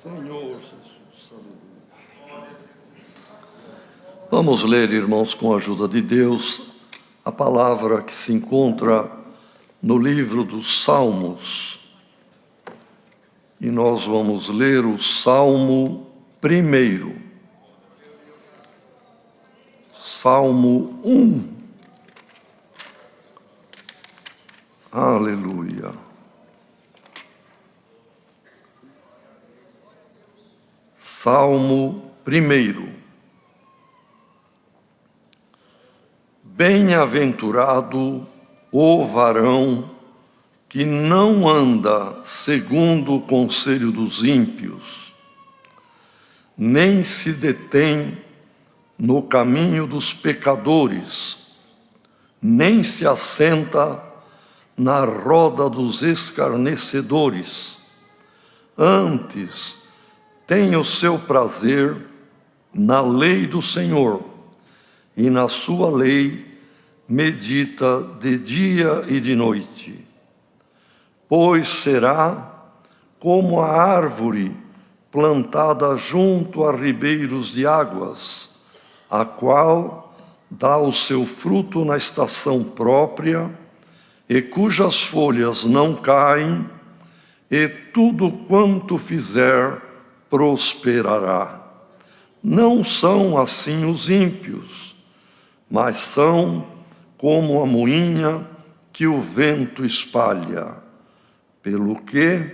Senhor Jesus, aleluia. Vamos ler, irmãos, com a ajuda de Deus, a palavra que se encontra no livro dos Salmos. E nós vamos ler o Salmo 1. Salmo 1. Aleluia. Salmo 1. Bem-aventurado o varão que não anda segundo o conselho dos ímpios, nem se detém no caminho dos pecadores, nem se assenta na roda dos escarnecedores. Antes, tem o seu prazer na lei do Senhor, e na sua lei medita de dia e de noite. Pois será como a árvore plantada junto a ribeiros de águas, a qual dá o seu fruto na estação própria, e cujas folhas não caem, e tudo quanto fizer prosperará. Não são assim os ímpios, mas são como a moinha que o vento espalha. Pelo que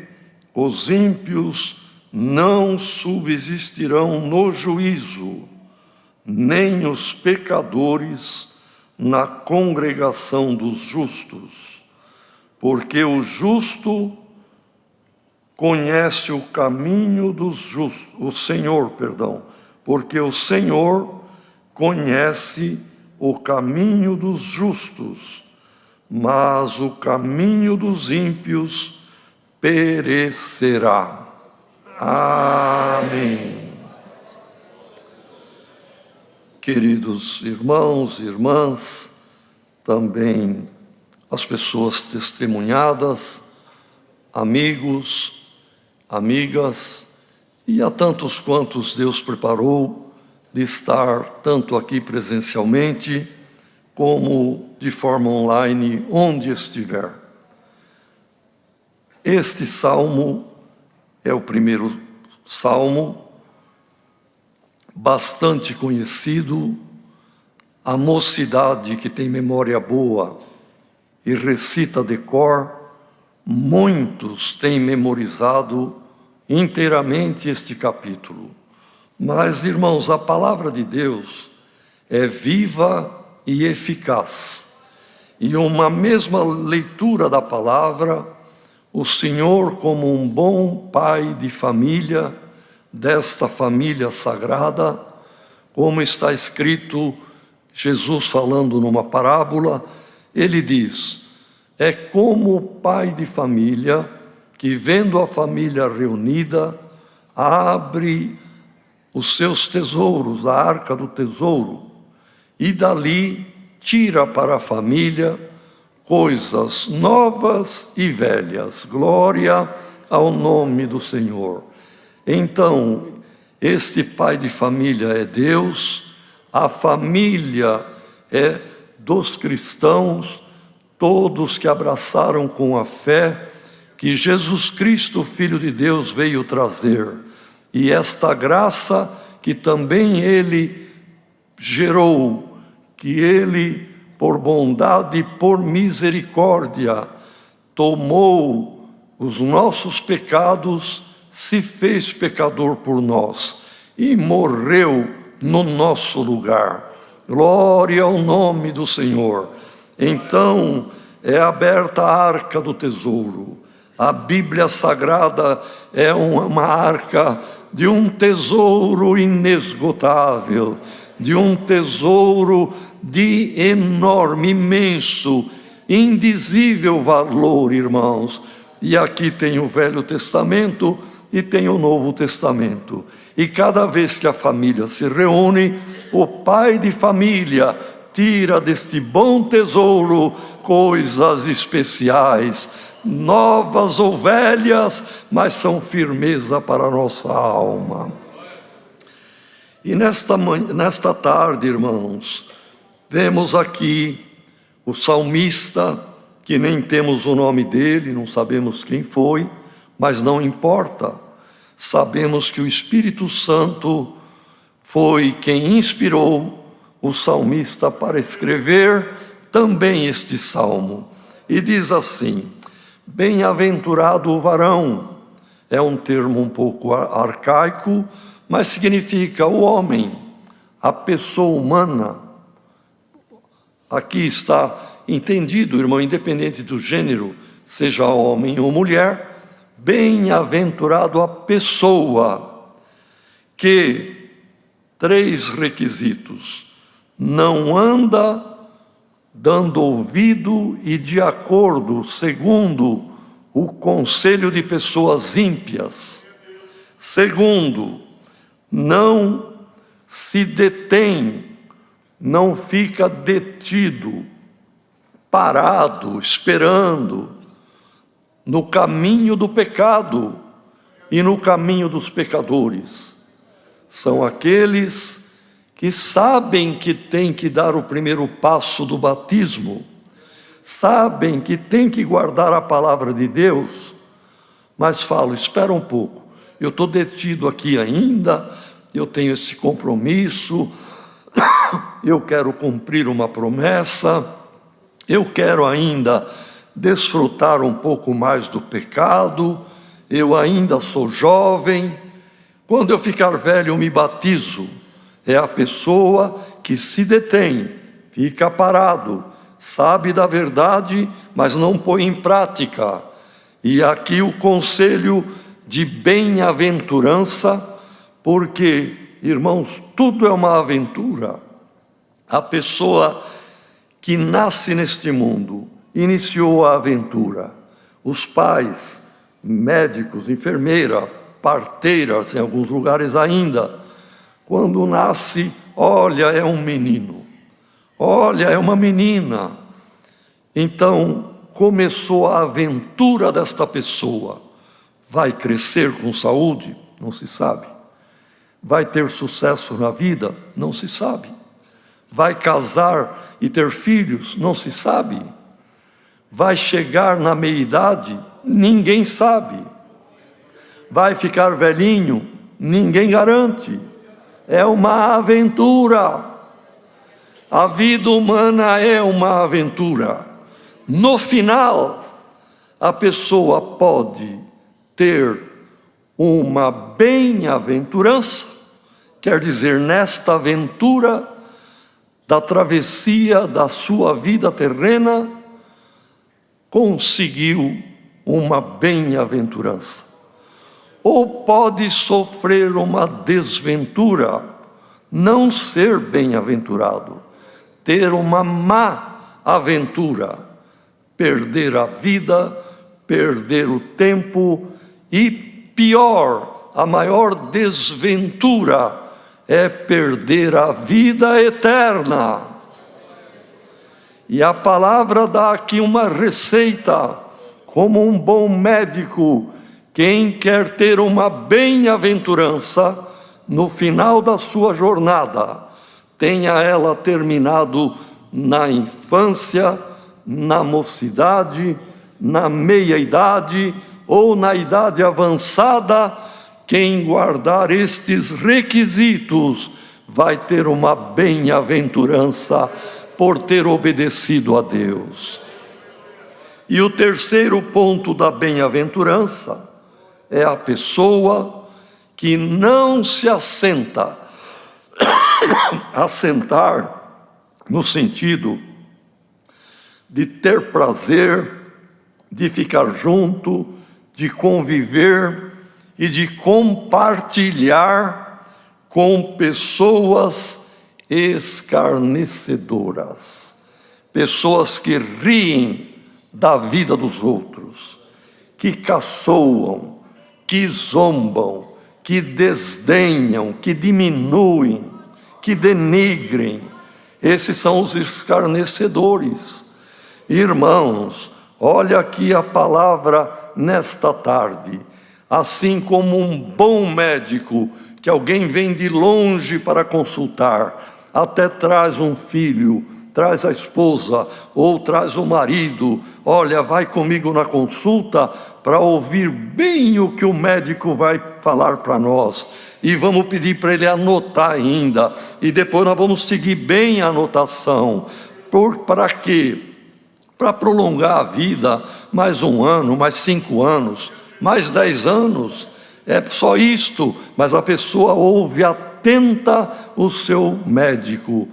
os ímpios não subsistirão no juízo, nem os pecadores na congregação dos justos. Porque o justo conhece o caminho dos justos, porque o Senhor conhece o caminho dos justos, mas o caminho dos ímpios perecerá. Amém. Queridos irmãos e irmãs, também as pessoas testemunhadas, amigos, amigas, e a tantos quantos Deus preparou de estar tanto aqui presencialmente, como de forma online, onde estiver. Este salmo é o primeiro salmo, bastante conhecido. A mocidade que tem memória boa e recita de cor, muitos têm memorizado inteiramente este capítulo. Mas, irmãos, a palavra de Deus é viva e eficaz. E uma mesma leitura da palavra, o Senhor, como um bom pai de família, desta família sagrada, como está escrito, Jesus falando numa parábola, ele diz: é como o pai de família que, vendo a família reunida, abre os seus tesouros, a arca do tesouro, e dali tira para a família coisas novas e velhas. Glória ao nome do Senhor. Então, este pai de família é Deus, a família é dos cristãos, todos que abraçaram com a fé que Jesus Cristo, Filho de Deus, veio trazer. E esta graça que também Ele gerou, que Ele, por bondade e por misericórdia, tomou os nossos pecados, se fez pecador por nós e morreu no nosso lugar. Glória ao nome do Senhor. Então, é aberta a arca do tesouro. A Bíblia Sagrada é uma arca de um tesouro inesgotável, de um tesouro de enorme, imenso, indizível valor, irmãos. E aqui tem o Velho Testamento e tem o Novo Testamento. E cada vez que a família se reúne, o pai de família tira deste bom tesouro coisas especiais, novas ou velhas, mas são firmeza para a nossa alma. E nesta tarde, irmãos, vemos aqui o salmista, que nem temos o nome dele, não sabemos quem foi, mas não importa. Sabemos que o Espírito Santo foi quem inspirou o salmista para escrever também este salmo. E diz assim: bem-aventurado o varão, é um termo um pouco arcaico, mas significa o homem, a pessoa humana. Aqui está entendido, irmão, independente do gênero, seja homem ou mulher, bem-aventurado a pessoa que, 3 requisitos, não anda dando ouvido e de acordo, segundo o conselho de pessoas ímpias. Segundo, não se detém, não fica detido, parado, esperando, no caminho do pecado e no caminho dos pecadores. São aqueles que sabem que tem que dar o primeiro passo do batismo, sabem que tem que guardar a palavra de Deus, mas falam: espera um pouco, eu estou detido aqui ainda, eu tenho esse compromisso, eu quero cumprir uma promessa, eu quero ainda desfrutar um pouco mais do pecado, eu ainda sou jovem, quando eu ficar velho eu me batizo. É a pessoa que se detém, fica parado, sabe da verdade, mas não põe em prática. E aqui o conselho de bem-aventurança, porque, irmãos, tudo é uma aventura. A pessoa que nasce neste mundo iniciou a aventura. Os pais, médicos, enfermeira, parteiras, em alguns lugares ainda, quando nasce, olha, é um menino, olha, é uma menina. Então, começou a aventura desta pessoa. Vai crescer com saúde? Não se sabe. Vai ter sucesso na vida? Não se sabe. Vai casar e ter filhos? Não se sabe. Vai chegar na meia-idade? Ninguém sabe. Vai ficar velhinho? Ninguém garante. É uma aventura. A vida humana é uma aventura. No final, a pessoa pode ter uma bem-aventurança, quer dizer, nesta aventura da travessia da sua vida terrena, conseguiu uma bem-aventurança. Ou pode sofrer uma desventura, não ser bem-aventurado, ter uma má aventura, perder a vida, perder o tempo e, pior, a maior desventura é perder a vida eterna. E a palavra dá aqui uma receita, como um bom médico. Quem quer ter uma bem-aventurança no final da sua jornada, tenha ela terminado na infância, na mocidade, na meia-idade ou na idade avançada, quem guardar estes requisitos vai ter uma bem-aventurança por ter obedecido a Deus. E o terceiro ponto da bem-aventurança é a pessoa que não se assenta. Assentar no sentido de ter prazer, de ficar junto, de conviver e de compartilhar com pessoas escarnecedoras, pessoas que riem da vida dos outros, que caçoam, que zombam, que desdenham, que diminuem, que denigrem, Esses são os escarnecedores. Irmãos, olha aqui a palavra nesta tarde. Assim como um bom médico, que alguém vem de longe para consultar, até traz um filho, traz a esposa, ou traz o marido, olha, vai comigo na consulta para ouvir bem o que o médico vai falar para nós. E vamos pedir para ele anotar ainda, e depois nós vamos seguir bem a anotação. Para quê? Para prolongar a vida, mais 1 ano, mais 5 anos, mais 10 anos, é só isto, mas a pessoa ouve atenta o seu médico.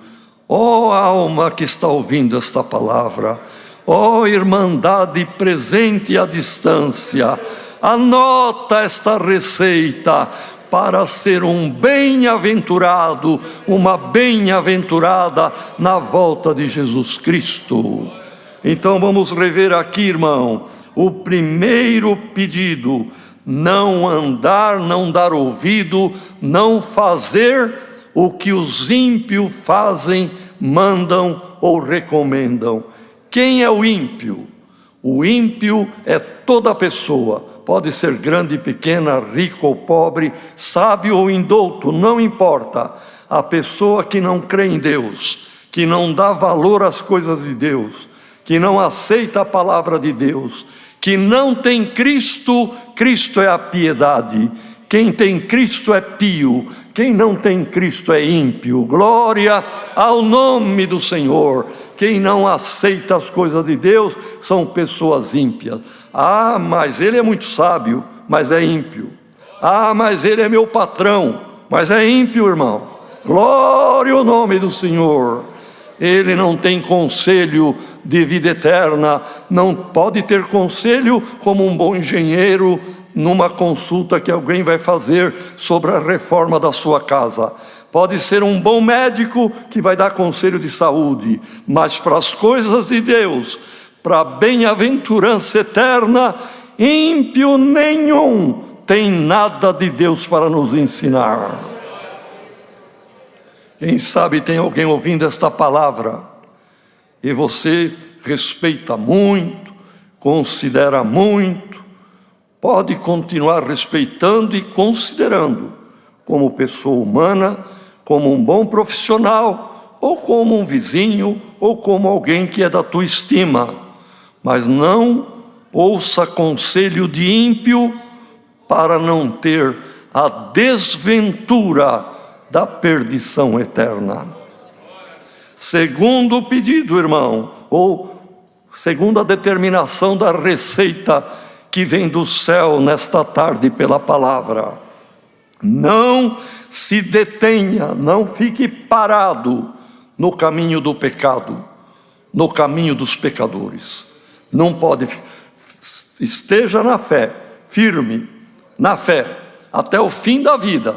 Ó alma que está ouvindo esta palavra, ó irmandade presente à distância, anota esta receita para ser um bem-aventurado, uma bem-aventurada na volta de Jesus Cristo. Então vamos rever aqui, irmão, o primeiro pedido: não andar, não dar ouvido, não fazer o que os ímpios fazem, mandam ou recomendam. Quem é o ímpio? O ímpio é toda pessoa, pode ser grande, pequena, rico ou pobre, sábio ou indouto, não importa. A pessoa que não crê em Deus, que não dá valor às coisas de Deus, que não aceita a palavra de Deus, que não tem Cristo. Cristo é a piedade. Quem tem Cristo é pio, quem não tem Cristo é ímpio. Glória ao nome do Senhor. Quem não aceita as coisas de Deus são pessoas ímpias. Ah, mas ele é muito sábio, mas é ímpio. Ah, mas ele é meu patrão, mas é ímpio, irmão. Glória ao nome do Senhor. Ele não tem conselho de vida eterna, não pode ter conselho como um bom engenheiro numa consulta que alguém vai fazer sobre a reforma da sua casa. Pode ser um bom médico que vai dar conselho de saúde, mas para as coisas de Deus, para a bem-aventurança eterna, ímpio nenhum tem nada de Deus para nos ensinar. Quem sabe tem alguém ouvindo esta palavra e você respeita muito, considera muito, pode continuar respeitando e considerando como pessoa humana, como um bom profissional, ou como um vizinho, ou como alguém que é da tua estima, mas não ouça conselho de ímpio para não ter a desventura da perdição eterna. Segundo pedido, irmão, ou segunda determinação da receita que vem do céu nesta tarde pela palavra: não se detenha, não fique parado no caminho do pecado, no caminho dos pecadores. Não pode, esteja na fé, firme na fé, até o fim da vida,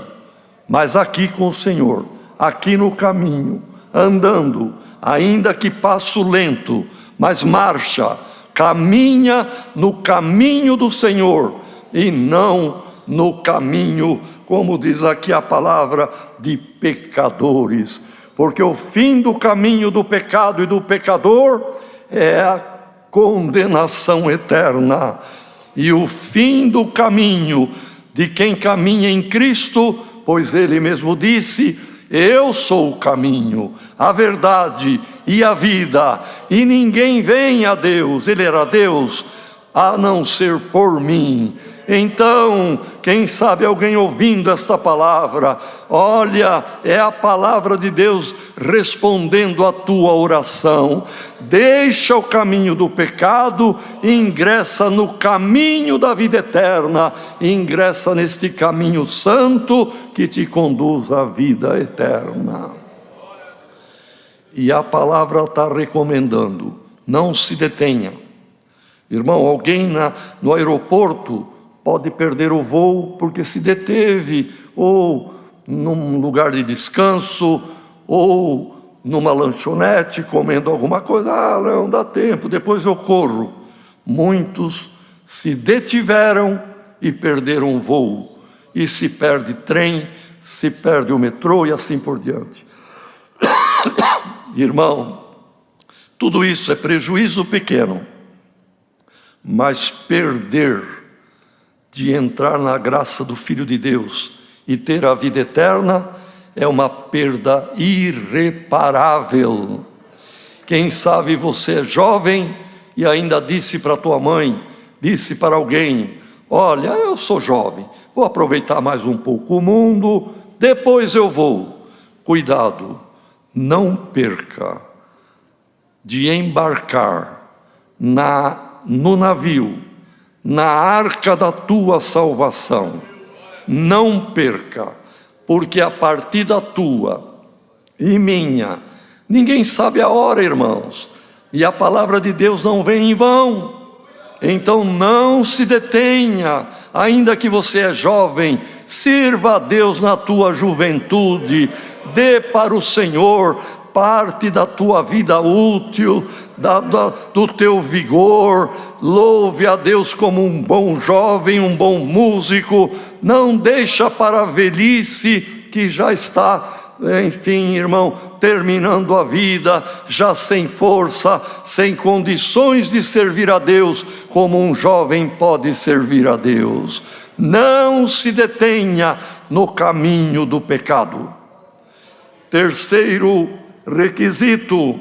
mas aqui com o Senhor, aqui no caminho, andando, ainda que passo lento, mas marcha, caminha no caminho do Senhor, e não no caminho, como diz aqui a palavra, de pecadores, porque o fim do caminho do pecado e do pecador é a condenação eterna, e o fim do caminho de quem caminha em Cristo, pois ele mesmo disse: eu sou o caminho, a verdade e a vida, e ninguém vem a Deus, ele era Deus, a não ser por mim. Então, quem sabe alguém ouvindo esta palavra, olha, é a palavra de Deus respondendo à tua oração. Deixa o caminho do pecado e ingressa no caminho da vida eterna, ingressa neste caminho santo que te conduz à vida eterna. E a palavra está recomendando: não se detenha. Irmão, alguém no aeroporto pode perder o voo porque se deteve, ou num lugar de descanso, ou numa lanchonete comendo alguma coisa. Ah, não dá tempo, depois eu corro. Muitos se detiveram e perderam o voo, e se perde trem, se perde o metrô e assim por diante. Irmão, tudo isso é prejuízo pequeno, mas perder de entrar na graça do Filho de Deus e ter a vida eterna é uma perda irreparável. Quem sabe você é jovem e ainda disse para tua mãe, disse para alguém: olha, eu sou jovem, vou aproveitar mais um pouco o mundo, depois eu vou. Cuidado, não perca de embarcar no navio, na arca da tua salvação. Não perca, porque a partida tua e minha, ninguém sabe a hora, irmãos, e a palavra de Deus não vem em vão. Então não se detenha, ainda que você é jovem, sirva a Deus na tua juventude, dê para o Senhor parte da tua vida útil, do teu vigor, louve a Deus como um bom jovem, um bom músico, não deixa para a velhice que já está, enfim, irmão, terminando a vida, já sem força, sem condições de servir a Deus, como um jovem pode servir a Deus. Não se detenha no caminho do pecado. Terceiro requisito: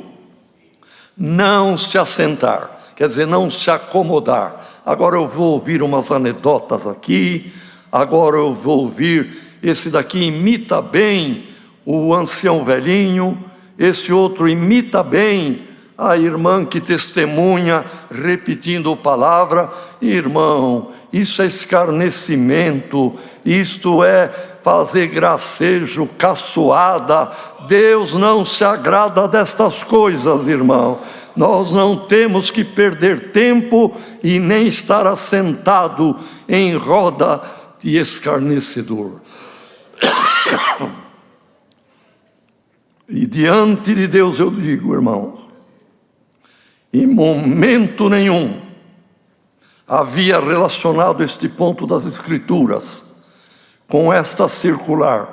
não se assentar, quer dizer, não se acomodar. Agora eu vou ouvir umas anedotas aqui, agora eu vou ouvir, esse daqui imita bem o ancião velhinho, esse outro imita bem a irmã que testemunha, repetindo palavra. Irmão, isso é escarnecimento, isto é fazer gracejo, caçoada. Deus não se agrada destas coisas, irmão. Nós não temos que perder tempo e nem estar assentado em roda de escarnecedor. E diante de Deus eu digo, irmãos, em momento nenhum havia relacionado este ponto das Escrituras com esta circular,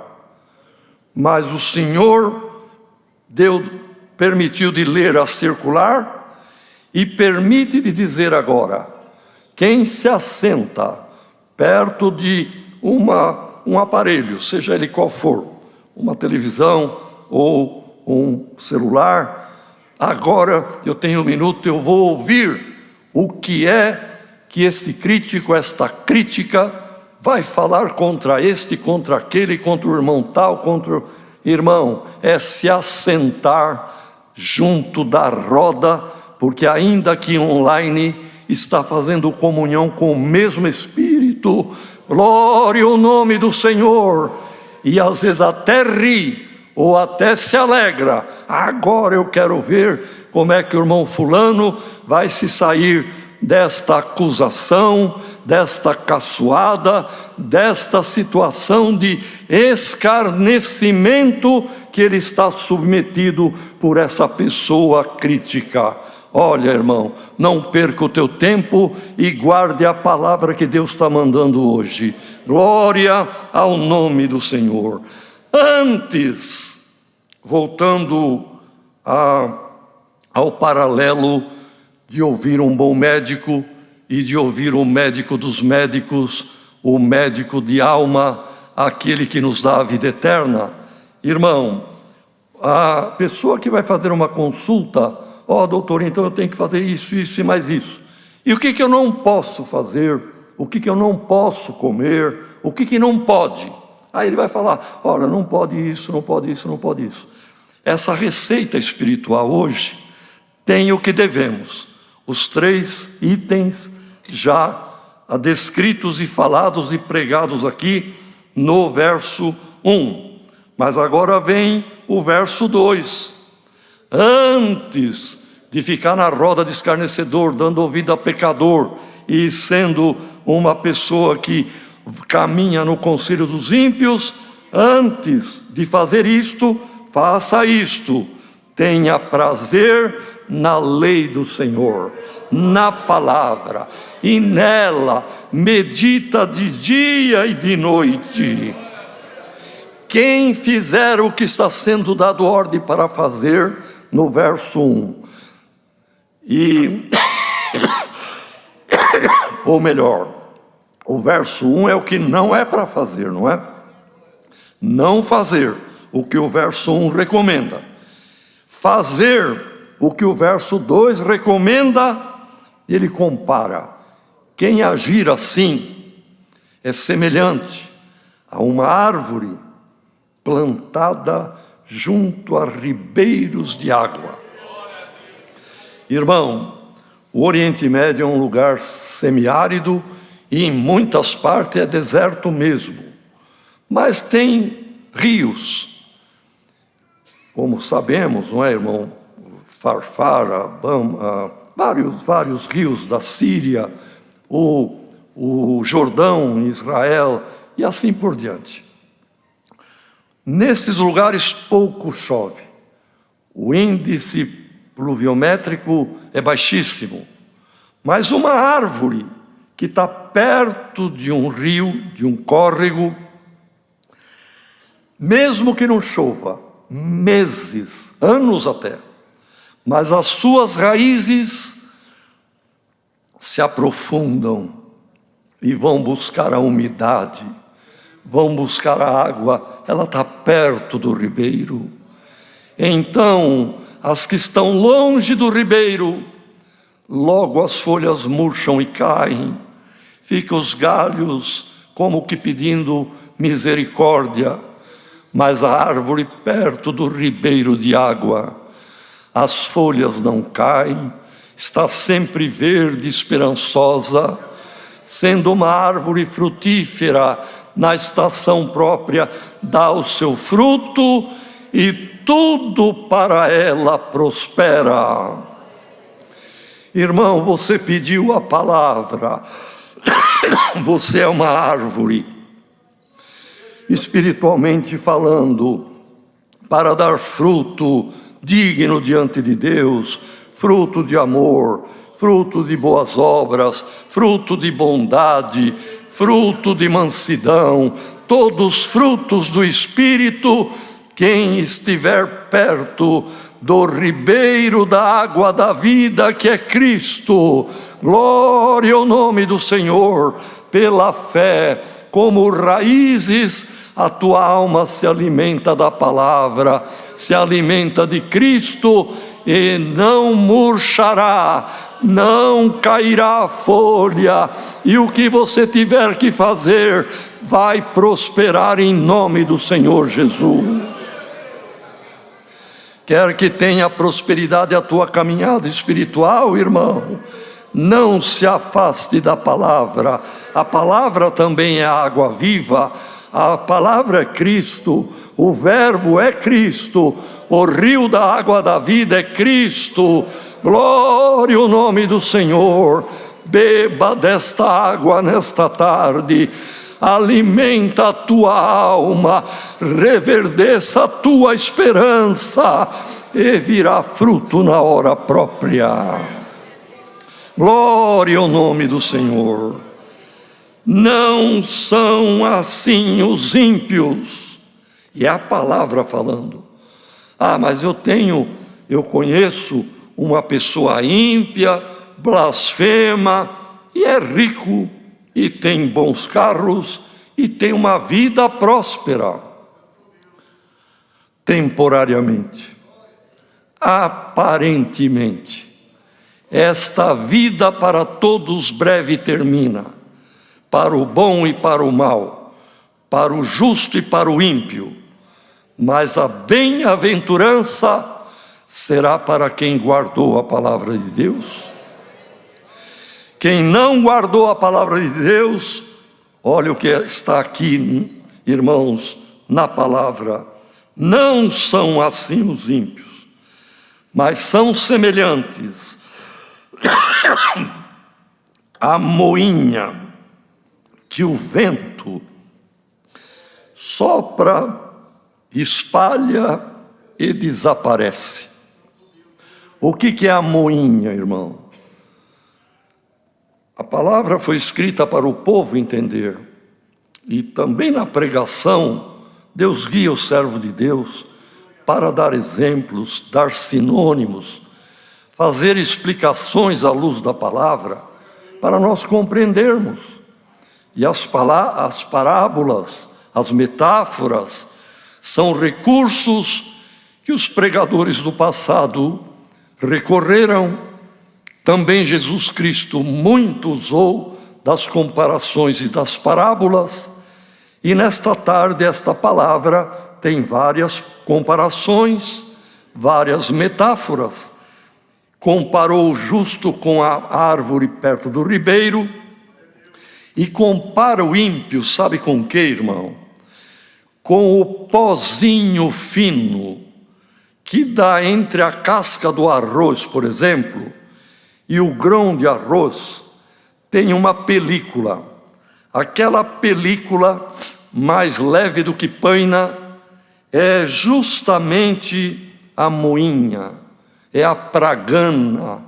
mas o Senhor permitiu de ler a circular e permite de dizer agora: quem se assenta perto de um aparelho, seja ele qual for, uma televisão ou um celular, agora eu tenho um minuto, eu vou ouvir o que é que esse crítico, esta crítica, vai falar contra este, contra aquele, contra o irmão tal, contra o irmão. É se assentar junto da roda, porque ainda que online está fazendo comunhão com o mesmo Espírito. Glória ao nome do Senhor. E às vezes até ri, ou até se alegra. Agora eu quero ver como é que o irmão fulano vai se sair desta acusação, desta caçoada, desta situação de escarnecimento que ele está submetido por essa pessoa crítica. Olha, irmão, não perca o teu tempo e guarde a palavra que Deus está mandando hoje. Glória ao nome do Senhor. Antes, voltando ao paralelo de ouvir um bom médico e de ouvir o médico dos médicos, o médico de alma, aquele que nos dá a vida eterna. Irmão, a pessoa que vai fazer uma consulta: doutor, então eu tenho que fazer isso, isso e mais isso. E o que eu não posso fazer? O que eu não posso comer? O que não pode? Aí ele vai falar: olha, não pode isso, não pode isso, não pode isso. Essa receita espiritual hoje tem o que devemos. Os 3 itens já descritos e falados e pregados aqui no verso 1. Mas agora vem o verso 2. Antes de ficar na roda de escarnecedor, dando ouvido a pecador e sendo uma pessoa que caminha no conselho dos ímpios, antes de fazer isto, faça isto: tenha prazer na lei do Senhor, na palavra, e nela medita de dia e de noite. Quem fizer o que está sendo dado ordem para fazer, no verso 1. Ou melhor, o verso 1 é o que não é para fazer, não é? Não fazer o que o verso 1 recomenda. Fazer o que o verso 2 recomenda, ele compara. Quem agir assim é semelhante a uma árvore plantada junto a ribeiros de água. Irmão, o Oriente Médio é um lugar semiárido e em muitas partes é deserto mesmo. Mas tem rios, como sabemos, não é, irmão? Farfara, vários rios da Síria, o Jordão em Israel e assim por diante. Nesses lugares pouco chove. O índice pluviométrico é baixíssimo. Mas uma árvore que está perto de um rio, de um córrego, mesmo que não chova, meses, anos até, mas as suas raízes se aprofundam e vão buscar a umidade, vão buscar a água, ela está perto do ribeiro. Então, as que estão longe do ribeiro, logo as folhas murcham e caem, ficam os galhos como que pedindo misericórdia, mas a árvore perto do ribeiro de água, as folhas não caem, está sempre verde, esperançosa, sendo uma árvore frutífera na estação própria, dá o seu fruto e tudo para ela prospera. Irmão, você pediu a palavra, você é uma árvore, espiritualmente falando, para dar fruto digno diante de Deus, fruto de amor, fruto de boas obras, fruto de bondade, fruto de mansidão, todos frutos do Espírito. Quem estiver perto do ribeiro da água da vida, que é Cristo, glória ao nome do Senhor, pela fé, como raízes, a tua alma se alimenta da palavra, se alimenta de Cristo e não murchará, não cairá a folha, e o que você tiver que fazer vai prosperar em nome do Senhor Jesus. Quer que tenha prosperidade a tua caminhada espiritual, irmão, não se afaste da palavra. A palavra também é água viva, a palavra é Cristo, o verbo é Cristo, o rio da água da vida é Cristo. Glória ao nome do Senhor. Beba desta água nesta tarde, alimenta a tua alma, reverdeça a tua esperança e virá fruto na hora própria. Glória ao nome do Senhor. Não são assim os ímpios. E é a palavra falando. Ah, mas eu conheço uma pessoa ímpia, blasfema, e é rico, e tem bons carros, e tem uma vida próspera. Temporariamente, aparentemente, esta vida para todos breve termina, para o bom e para o mal, para o justo e para o ímpio, mas a bem-aventurança será para quem guardou a palavra de Deus. Quem não guardou a palavra de Deus, olha o que está aqui, irmãos, na palavra. Não são assim os ímpios, mas são semelhantes à moinha que o vento sopra, espalha e desaparece. O que é a moinha, irmão? A palavra foi escrita para o povo entender, e também na pregação, Deus guia o servo de Deus para dar exemplos, dar sinônimos, fazer explicações à luz da palavra, para nós compreendermos. E as parábolas, as metáforas, são recursos que os pregadores do passado recorreram. Também Jesus Cristo muito usou das comparações e das parábolas. E nesta tarde, esta palavra tem várias comparações, várias metáforas. Comparou o justo com a árvore perto do ribeiro, e compara o ímpio, sabe com o que, irmão? Com o pozinho fino, que dá entre a casca do arroz, por exemplo, e o grão de arroz, tem uma película. Aquela película mais leve do que paina é justamente a moinha, é a pragana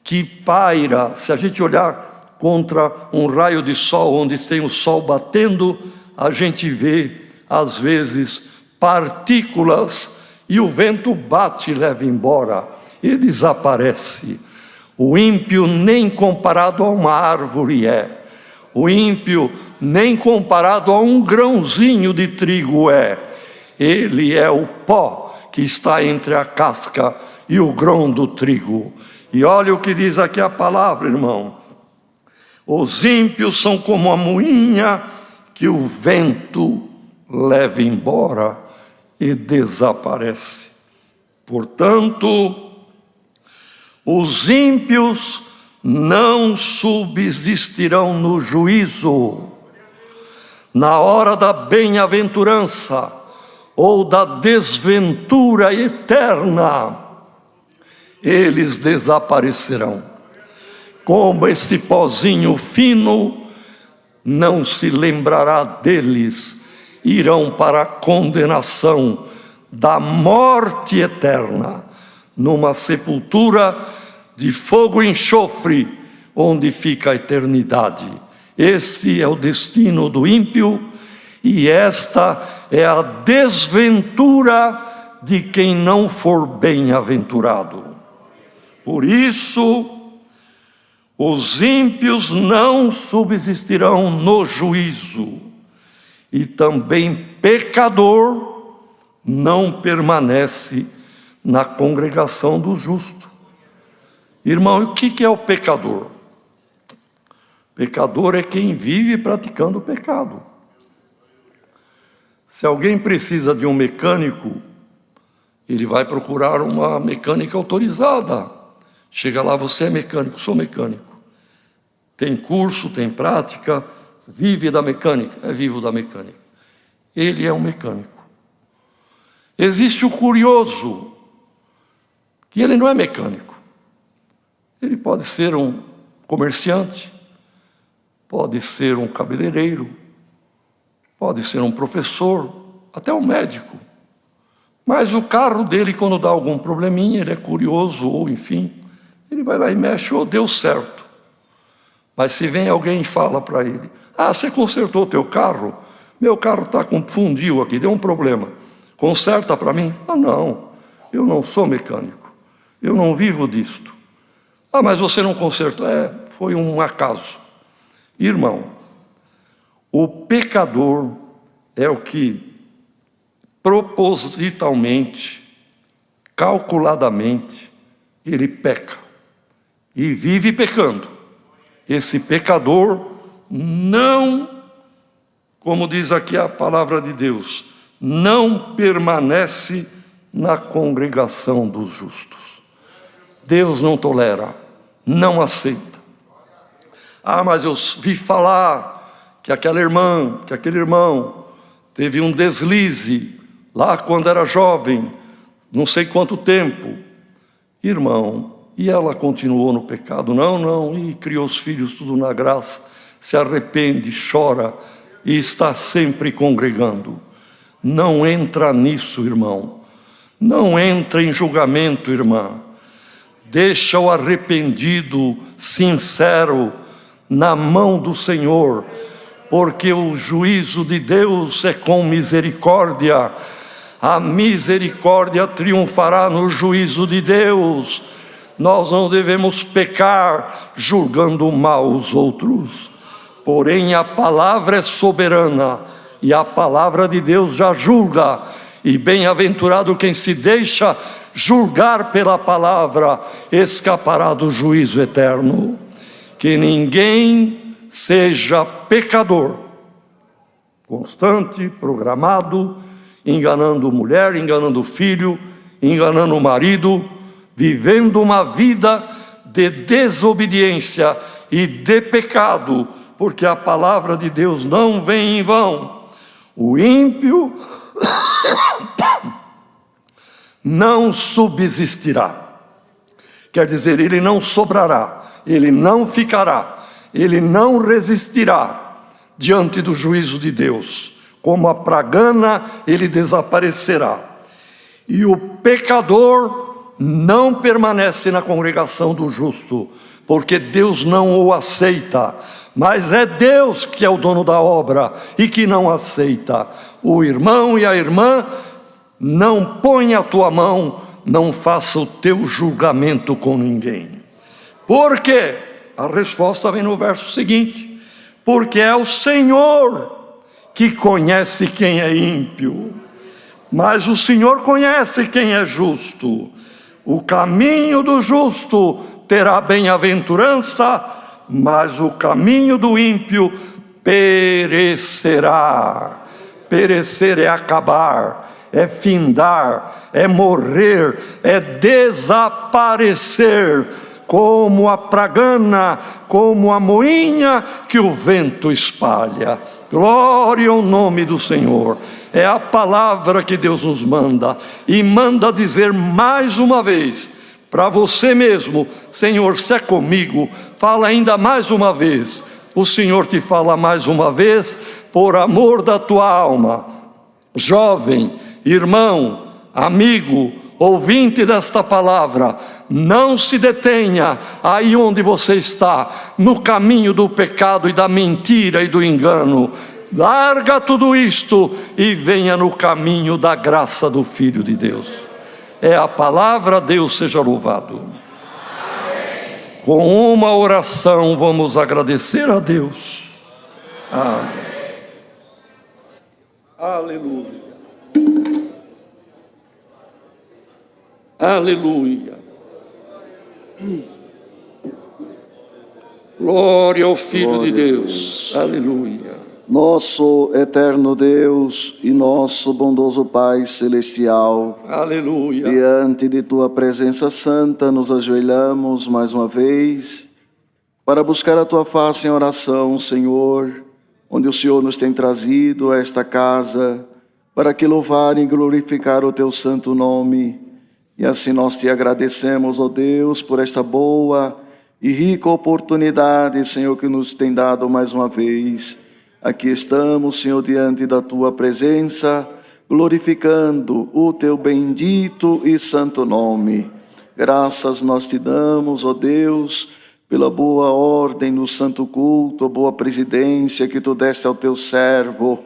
que paira. Se a gente olhar contra um raio de sol, onde tem o sol batendo, a gente vê, às vezes, partículas, e o vento bate e leva embora, e desaparece. O ímpio nem comparado a uma árvore é. O ímpio nem comparado a um grãozinho de trigo é. Ele é o pó que está entre a casca e o grão do trigo. E olha o que diz aqui a palavra, irmão. Os ímpios são como a moinha que o vento leva embora e desaparece. Portanto, os ímpios não subsistirão no juízo, na hora da bem-aventurança ou da desventura eterna, eles desaparecerão. Como esse pozinho fino, não se lembrará deles, irão para a condenação da morte eterna, numa sepultura de fogo e enxofre, onde fica a eternidade. Esse é o destino do ímpio, e esta é a desventura de quem não for bem-aventurado. Por isso, os ímpios não subsistirão no juízo, e também pecador não permanece na congregação do justo. Irmão, o que é o pecador? Pecador é quem vive praticando o pecado. Se alguém precisa de um mecânico, ele vai procurar uma mecânica autorizada. Chega lá, você é mecânico, sou mecânico. Tem curso, tem prática, vive da mecânica, é vivo da mecânica. Ele é um mecânico. Existe o curioso, que ele não é mecânico. Ele pode ser um comerciante, pode ser um cabeleireiro, pode ser um professor, até um médico. Mas o carro dele, quando dá algum probleminha, ele é curioso, ou enfim, ele vai lá e mexe, deu certo. Mas se vem alguém e fala para ele, você consertou o teu carro? Meu carro está com fundiu aqui, deu um problema. Conserta para mim? Não, eu não sou mecânico, eu não vivo disto. Mas você não consertou? Foi um acaso. Irmão, o pecador é o que propositalmente, calculadamente, ele peca e vive pecando. Esse pecador não, como diz aqui a palavra de Deus, não permanece na congregação dos justos. Deus não tolera, não aceita. Mas eu vi falar que aquela irmã, que aquele irmão teve um deslize lá quando era jovem, não sei quanto tempo. Irmão, e ela continuou no pecado? Não, e criou os filhos tudo na graça, se arrepende, chora e está sempre congregando. Não entra nisso, irmão. Não entra em julgamento, irmã. Deixa o arrependido, sincero, na mão do Senhor, porque o juízo de Deus é com misericórdia. a misericórdia triunfará no juízo de Deus. Nós não devemos pecar julgando mal os outros, porém a palavra é soberana e a palavra de Deus já julga, e bem-aventurado quem se deixa julgar pela palavra, escapará do juízo eterno. Que ninguém seja pecador, constante, programado, enganando mulher, enganando filho, enganando o marido, vivendo uma vida de desobediência e de pecado, porque a palavra de Deus não vem em vão. O ímpio não subsistirá, quer dizer, ele não sobrará, ele não ficará, ele não resistirá diante do juízo de Deus. Como a pragana, ele desaparecerá. E o pecador não permanece na congregação do justo, porque Deus não o aceita, mas é Deus que é o dono da obra e que não aceita. O irmão e a irmã, não põe a tua mão, não faça o teu julgamento com ninguém. Por quê? A resposta vem no verso seguinte: porque é o Senhor que conhece quem é ímpio, mas o Senhor conhece quem é justo. O caminho do justo terá bem-aventurança, mas o caminho do ímpio perecerá. Perecer é acabar, é findar, é morrer, é desaparecer, como a pragana, como a moinha que o vento espalha. Glória ao nome do Senhor. É a palavra que Deus nos manda, e manda dizer mais uma vez para você mesmo: Senhor, se é comigo, fala ainda mais uma vez. O Senhor te fala mais uma vez, por amor da tua alma. Jovem, irmão, amigo, ouvinte desta palavra, não se detenha aí onde você está, no caminho do pecado e da mentira e do engano. Larga tudo isto e venha no caminho da graça do Filho de Deus. É a palavra, Deus seja louvado. Amém. Com uma oração vamos agradecer a Deus. Amém. Aleluia. Aleluia. Glória ao Filho de Deus. Aleluia. Nosso eterno Deus e nosso bondoso Pai Celestial, aleluia, diante de Tua presença santa nos ajoelhamos mais uma vez para buscar a Tua face em oração, Senhor, onde o Senhor nos tem trazido a esta casa para que louvar e glorificar o Teu santo nome. E assim nós Te agradecemos, ó Deus, por esta boa e rica oportunidade, Senhor, que nos tem dado mais uma vez. Aqui estamos, Senhor, diante da Tua presença, glorificando o Teu bendito e santo nome. Graças nós Te damos, ó Deus, pela boa ordem no santo culto, a boa presidência que Tu deste ao Teu servo,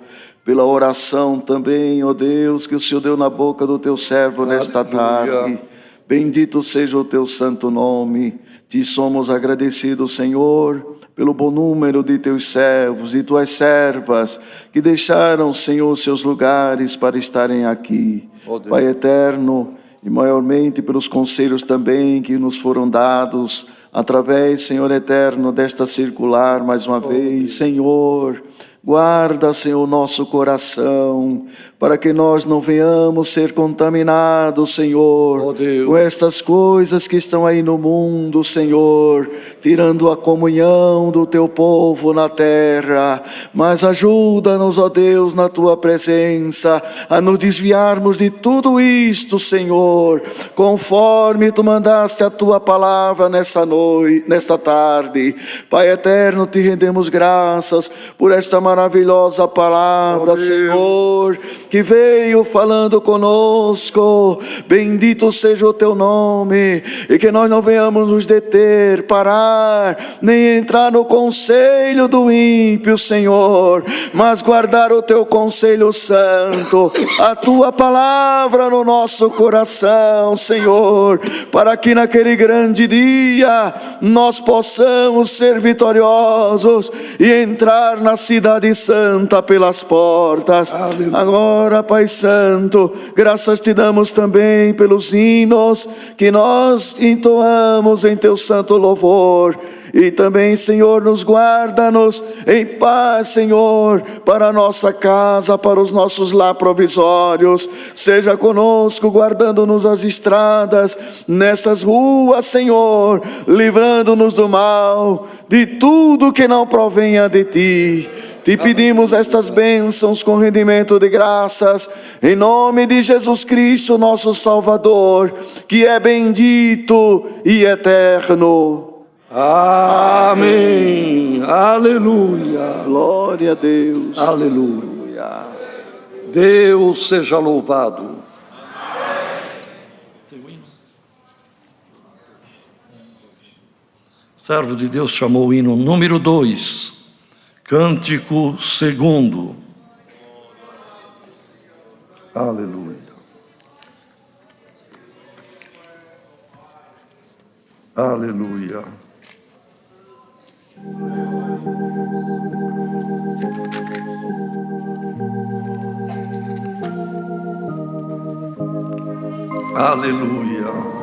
pela oração também, ó Deus, que o Senhor deu na boca do Teu servo nesta tarde. Bendito seja o Teu santo nome. Te somos agradecidos, Senhor, pelo bom número de Teus servos e Tuas servas, que deixaram, Senhor, seus lugares para estarem aqui. Pai eterno, e maiormente pelos conselhos também que nos foram dados, através, Senhor eterno, desta circular, mais uma vez, Senhor, guarda, Senhor, nosso coração, para que nós não venhamos ser contaminados, Senhor, com estas coisas que estão aí no mundo, Senhor, tirando a comunhão do Teu povo na terra. Mas ajuda-nos, ó Deus, na Tua presença, a nos desviarmos de tudo isto, Senhor, conforme Tu mandaste a Tua palavra nesta noite, nesta tarde. Pai eterno, Te rendemos graças por esta maravilhosa palavra, Senhor, que veio falando conosco. Bendito seja o teu nome, e que nós não venhamos nos deter, parar, nem entrar no conselho do ímpio, Senhor, mas guardar o teu conselho santo, a tua palavra no nosso coração, Senhor, para que naquele grande dia nós possamos ser vitoriosos e entrar na cidade santa pelas portas. Aleluia. Agora, Pai Santo, graças te damos também pelos hinos que nós entoamos em teu santo louvor. E também, Senhor, nos guarda-nos em paz, Senhor, para a nossa casa, para os nossos lar provisórios. Seja conosco, guardando-nos as estradas, nessas ruas, Senhor, livrando-nos do mal, de tudo que não provenha de Ti. Te pedimos estas bênçãos com rendimento de graças, em nome de Jesus Cristo, nosso Salvador, que é bendito e eterno. Amém. Aleluia. Glória a Deus. Aleluia. Deus seja louvado. O servo de Deus chamou o hino número 2, cântico 2. Aleluia. Aleluia. Aleluia.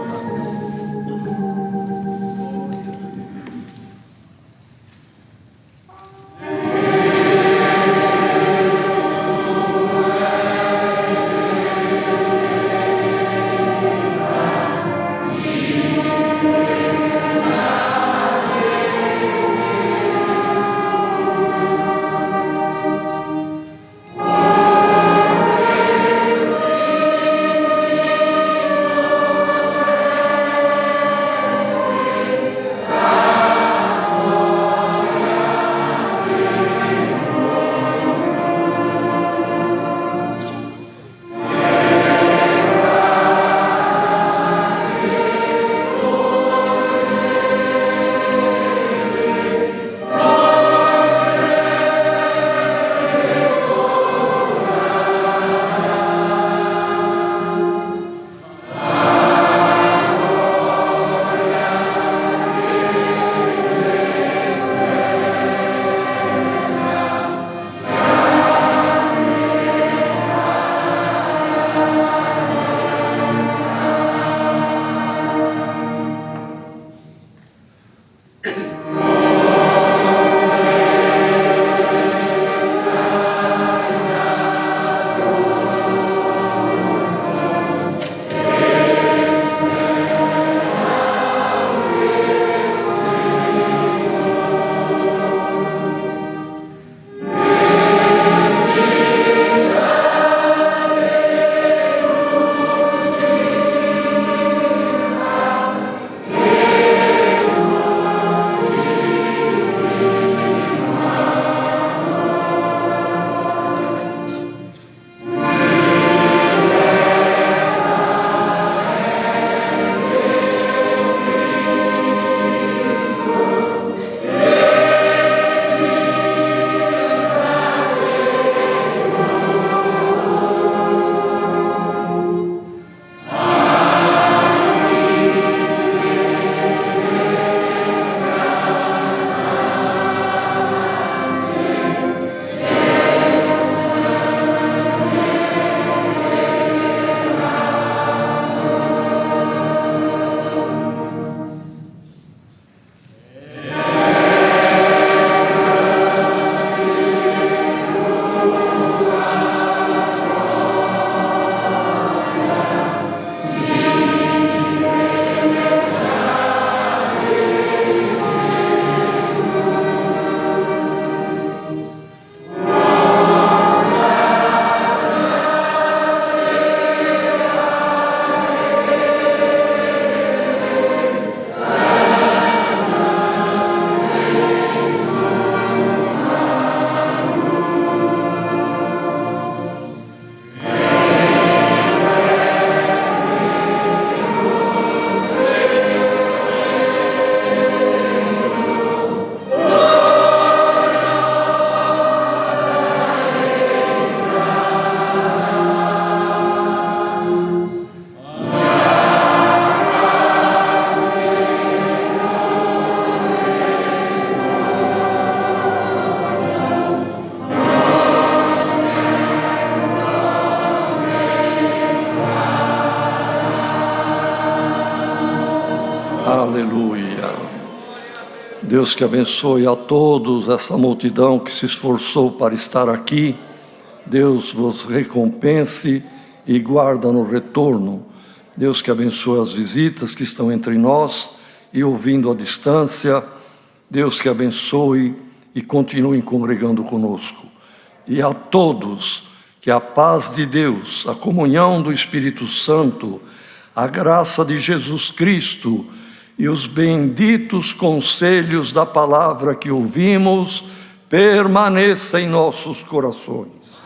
Deus que abençoe a todos, essa multidão que se esforçou para estar aqui. Deus vos recompense e guarda no retorno. Deus que abençoe as visitas que estão entre nós e ouvindo à distância. Deus que abençoe e continue congregando conosco. E a todos, que a paz de Deus, a comunhão do Espírito Santo, a graça de Jesus Cristo e os benditos conselhos da palavra que ouvimos permaneça em nossos corações.